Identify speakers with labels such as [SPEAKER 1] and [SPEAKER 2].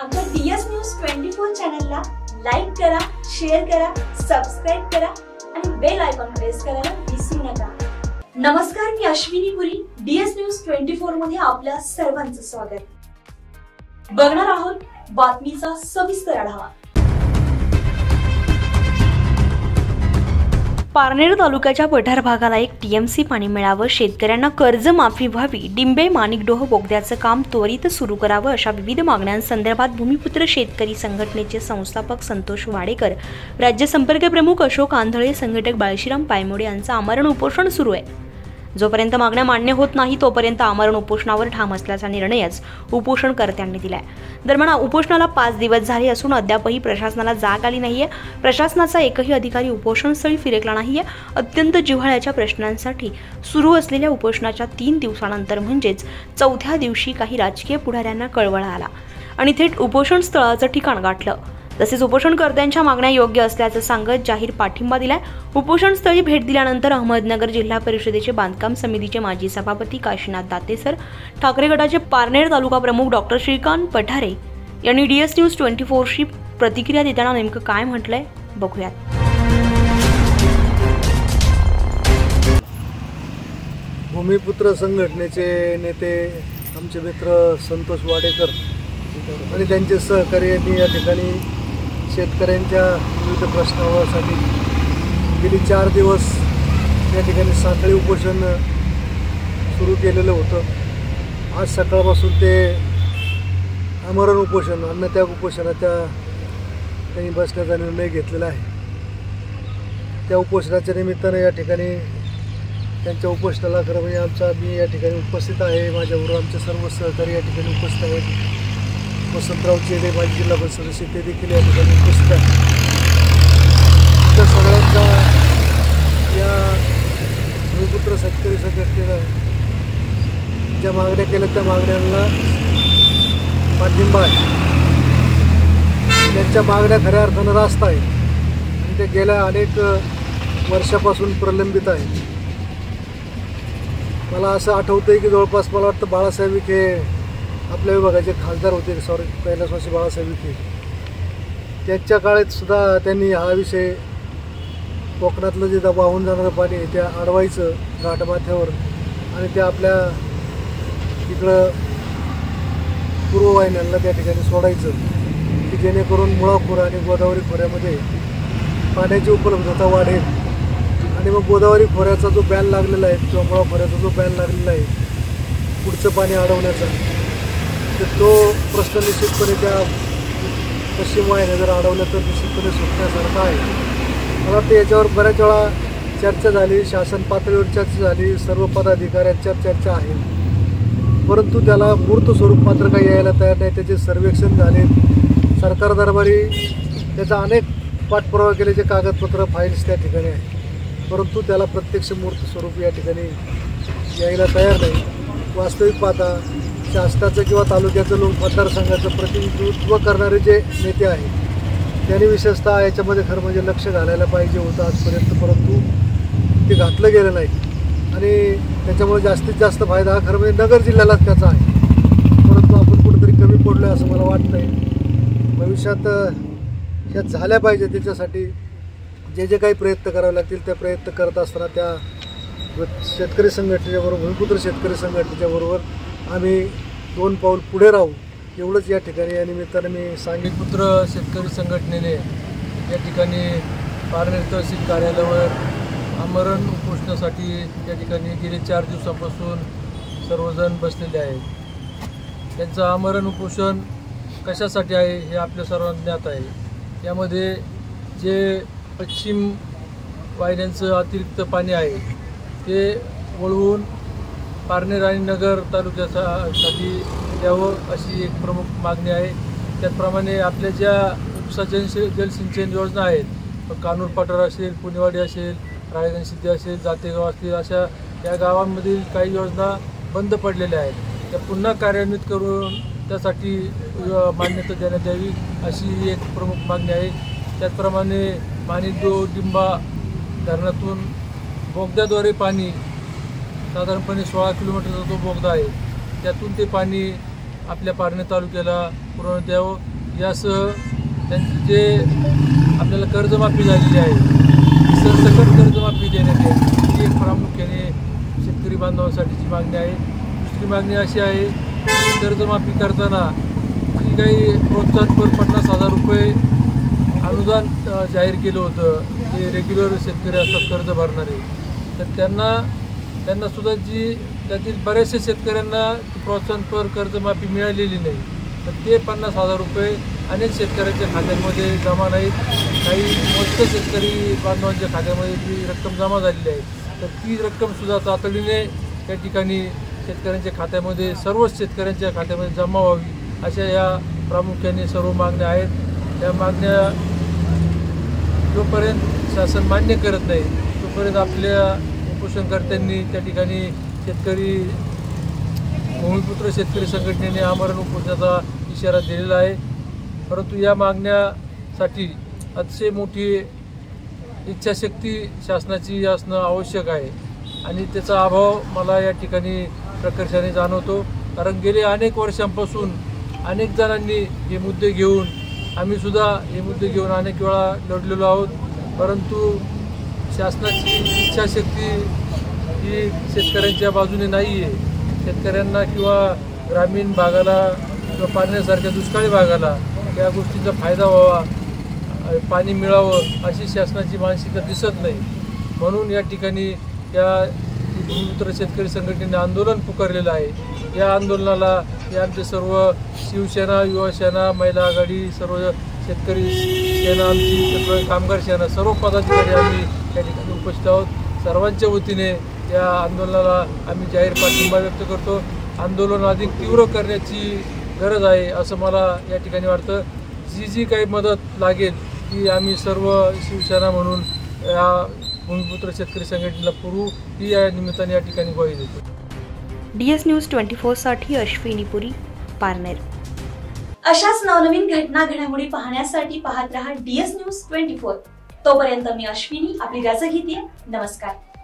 [SPEAKER 1] आमच्या DS news 24 चॅनलला like करा, शेअर करा, सबस्क्राइब करा आणि बेल आयकॉन प्रेस करायला विसरू नका। नमस्कार, मी अश्विनी पुरी, DS न्यूज 24 मध्ये आपल्या सर्वांचं स्वागत। बघणार आहोत बातमीचा सविस्तर आढावा।
[SPEAKER 2] पारनेर तालुक्याच्या पठार भागाला एक TMC पाणी मिळावं, शेतकऱ्यांना कर्जमाफी व्हावी, डिंबे माणिकडोह बोगद्याचं काम त्वरित सुरू करावं अशा विविध मागण्यांसंदर्भात भूमिपुत्र शेतकरी संघटनेचे संस्थापक संतोष वाडेकर, राज्य संपर्क प्रमुख अशोक आंधळे, संघटक बाळशीराम पायमोडे यांचं आमरण उपोषण सुरू आहे। जोपर्यंत मागण्या मान्य होत नाही तोपर्यंत आमरण उपोषणावर ठाम असल्याचा निर्णयच उपोषणकर्त्यांनी दिलाय। दरम्यान उपोषणाला 5 दिवस झाले असून अद्यापही प्रशासनाला जाग आली नाहीये। प्रशासनाचा एकही अधिकारी उपोषणस्थळी फिरकला नाहीये। अत्यंत जिव्हाळ्याच्या प्रश्नांसाठी सुरू असलेल्या उपोषणाच्या 3 दिवसानंतर म्हणजेच 4थ्या दिवशी काही राजकीय पुढाऱ्यांना कळवळा आला आणि थेट उपोषण स्थळाचं ठिकाण गाठलं। तसेच उपोषणकर्त्यांच्या मागण्या योग्य असल्याचं सांगत जाहीर पाठिंबा दिलाय। उपोषणस्थळी भेट दिल्यानंतर अहमदनगर जिल्हा परिषदेचे बांधकाम समितीचे माजी सभापती काशीनाथ दातेसर, ठाकरे गटाचे पारनेर तालुका प्रमुख डॉक्टर श्रीकांत पठारे यांनी DS न्यूज 24शी प्रतिक्रिया देताना नेमकं काय म्हटलंय बघूयात।
[SPEAKER 3] भूमिपुत्र संघटनेचे नेते आमचे मित्र संतोष वाडेकर आणि त्यांचे सहकारी यांनी या ठिकाणी शेतकऱ्यांच्या विविध प्रश्नांसाठी गेली 4 दिवस या ठिकाणी साखळी उपोषण सुरू केलेलं होतं। आज सकाळपासून ते आमरण उपोषण अन्नत्याग उपोषणाच्या त्यांनी बसण्याचा निर्णय घेतलेला आहे। त्या उपोषणाच्या निमित्तानं या ठिकाणी त्यांच्या उपोषणाला खरं म्हणजे मी या ठिकाणी उपस्थित आहे। माझ्याबरोबर आमचे सर्व सहकारी या ठिकाणी उपस्थित आहेत। वसंतराव चेले माजी जिल्हा परिषद सदस्य ते देखील या ठिकाणी उपस्थित आहेत। त्या सगळ्यांचा या भूमिपुत्र शेतकरी संघटनेनं ज्या मागण्या केल्या त्या मागण्यांना पाठिंबा आहे। त्यांच्या मागण्या खऱ्या अर्थानं रास्त आहेत आणि ते गेल्या अनेक वर्षापासून प्रलंबित आहेत। मला असं आठवतंय की जवळपास मला वाटतं बाळासाहेब विखे आपल्या विभागाचे खासदार होते, कैलासवासी बाळासाहेब विखे, त्यांच्या काळात सुद्धा त्यांनी हा विषय कोकणातलं जे वाहून जाणारं पाणी त्या अडवायचं घाटमाथ्यावर आणि ते आपल्या इकडं पूर्व वाहिन्यांना त्या ठिकाणी सोडायचं की जेणेकरून मुळा खोरा आणि गोदावरी खोऱ्यामध्ये पाण्याची उपलब्धता वाढेल आणि मग गोदावरी खोऱ्याचा जो बॅन लागलेला आहे किंवा मुळा खोऱ्याचा जो बॅन लागलेला आहे पुढचं पाणी अडवण्याचा, तर तो प्रश्न निश्चितपणे त्या पश्चिम वाहिन्या जर अडवल्या तर निश्चितपणे सुटण्यासारखा आहे। मला वाटतं याच्यावर बऱ्याच वेळा चर्चा झाली, शासन पातळीवर चर्चा झाली, सर्व पदाधिकाऱ्यांच्यावर चर्चा आहे, परंतु त्याला मूर्त स्वरूप मात्र काही यायला तयार नाही। त्याचे सर्वेक्षण झाले, सरकार दरबारी त्याचा अनेक पाठपुरावा केल्याचे कागदपत्र फाईल्स त्या ठिकाणी आहे, परंतु त्याला प्रत्यक्ष मूर्त स्वरूप या ठिकाणी यायला तयार नाही। वास्तविक पाहता शासनाचं किंवा तालुक्याचं लोक मतदारसंघाचं प्रतिनिधित्व करणारे जे नेते आहेत त्यांनी विशेषतः याच्यामध्ये खरं म्हणजे लक्ष घालायला पाहिजे होतं आजपर्यंत, परंतु ते घातलं गेलं नाही आणि त्याच्यामुळे जास्तीत जास्त फायदा हा खरं म्हणजे नगर जिल्ह्यालाच त्याचा आहे, परंतु आपण कुठेतरी कमी पडलो आहे असं मला वाटतं आहे। भविष्यात ह्या झाल्या पाहिजे, त्याच्यासाठी जे जे काही प्रयत्न करावे लागतील ते प्रयत्न करत असताना त्या शेतकरी संघटनेच्याबरोबर भूमिपुत्र शेतकरी संघटनेच्याबरोबर आम्ही 2 पाऊल पुढे राहू एवढंच या ठिकाणी या निमित्तानं मी सांगेन।
[SPEAKER 4] पुत्र शेतकरी संघटनेने या ठिकाणी पारनेर तहसील कार्यालयावर आमरण उपोषणासाठी या ठिकाणी गेले 4 दिवसापासून सर्वजण बसलेले आहेत। त्यांचं आमरण उपोषण कशासाठी आहे हे आपल्या सर्वांना ज्ञात आहे। यामध्ये जे पश्चिम वाहिन्यांचं अतिरिक्त पाणी आहे ते वळवून पारनेर आणि नगर तालुक्यासाठी द्यावं अशी एक प्रमुख मागणी आहे। त्याचप्रमाणे आपल्या ज्या उपसा जलसिंचन योजना आहेत, कानूर पठार असेल, पुणेवाडी असेल, राळेगणसिद्धी असेल, जातेगाव असतील, अशा या गावांमधील काही योजना बंद पडलेल्या आहेत, त्या पुन्हा कार्यान्वित करून त्यासाठी मान्यता देण्यात यावी अशी एक प्रमुख मागणी आहे। त्याचप्रमाणे माणिकडोह डिंबा धरणातून बोगद्याद्वारे पाणी साधारणपणे 16 किलोमीटरचा जो बोगदा आहे त्यातून ते पाणी आपल्या पारनेर तालुक्याला पुरवण्यात यावं यासह त्यांचे जे आपल्याला कर्जमाफी झालेली आहे सरसकट कर्जमाफी देण्यात येईल ही एक प्रामुख्याने शेतकरी बांधवांसाठीची मागणी आहे. दुसरी मागणी अशी आहे की कर्जमाफी करताना जी काही प्रोत्साहनपर 50,000 रुपये अनुदान जाहीर केलं होतं, जे रेग्युलर शेतकरी असतात कर्ज भरणारे, तर त्यांना सुद्धा त्यातील बऱ्याचशा शेतकऱ्यांना प्रोत्साहनपर कर्जमाफी मिळालेली नाही. तर ते 50,000 रुपये अनेक शेतकऱ्यांच्या खात्यांमध्ये जमा नाहीत. काही मोजक्या शेतकरी बांधवांच्या खात्यामध्ये ती रक्कम जमा झालेली आहे. तर ती रक्कमसुद्धा तातडीने त्या ठिकाणी शेतकऱ्यांच्या खात्यामध्ये सर्वच शेतकऱ्यांच्या खात्यामध्ये जमा व्हावी अशा या प्रामुख्याने सर्व मागण्या आहेत. या मागण्या जोपर्यंत शासन मान्य करत नाही तोपर्यंत आपल्या उपोषणकर्त्यांनी त्या ठिकाणी भूमिपुत्र शेतकरी संघटनेने आमरण उपोषणाचा इशारा दिलेला आहे. परंतु या मागण्यासाठी अतिशय मोठी इच्छाशक्ती शासनाची असणं आवश्यक आहे आणि त्याचा अभाव मला या ठिकाणी प्रकर्षाने जाणवतो. कारण गेले अनेक वर्षांपासून अनेक जणांनी हे मुद्दे घेऊन आम्हीसुद्धा हे मुद्दे घेऊन अनेक वेळा लढलेलो आहोत. परंतु शासनाची इच्छाशक्ती ही शेतकऱ्यांच्या बाजूने नाही आहे. शेतकऱ्यांना किंवा ग्रामीण भागाला किंवा पाण्यासारख्या दुष्काळी भागाला या गोष्टींचा फायदा व्हावा, पाणी मिळावं अशी शासनाची मानसिकता दिसत नाही. म्हणून या ठिकाणी या भूमिपुत्र शेतकरी संघटनेने आंदोलन पुकारलेलं आहे. या आंदोलनाला हे आमचे सर्व शिवसेना, युवासेना, महिला आघाडी, सर्व शेतकरी सेना, आमची कामगार सेना, सर्व पदाधिकारी आम्ही या ठिकाणी उपस्थित आहोत. सर्वांच्या वतीने या आंदोलनाला आम्ही जाहीर पाठिंबा व्यक्त करतो. आंदोलन अधिक तीव्र करण्याची गरज आहे असं मला या ठिकाणी वाटतं. जी काही मदत लागेल ती आम्ही सर्व शिवसेना म्हणून या भूमिपुत्र शेतकरी संघटनेला पुरवू ही या निमित्ताने या ठिकाणी ग्वाही देतो.
[SPEAKER 2] DS न्यूज 24 साठी अश्विनी पुरी, पारनेर.
[SPEAKER 1] अशाच नवनवीन घटना घडामोडी पाहण्यासाठी पाहत रहा DS न्यूज 24. तोपर्यंत मी अश्विनी आपली रजा घेते. नमस्कार.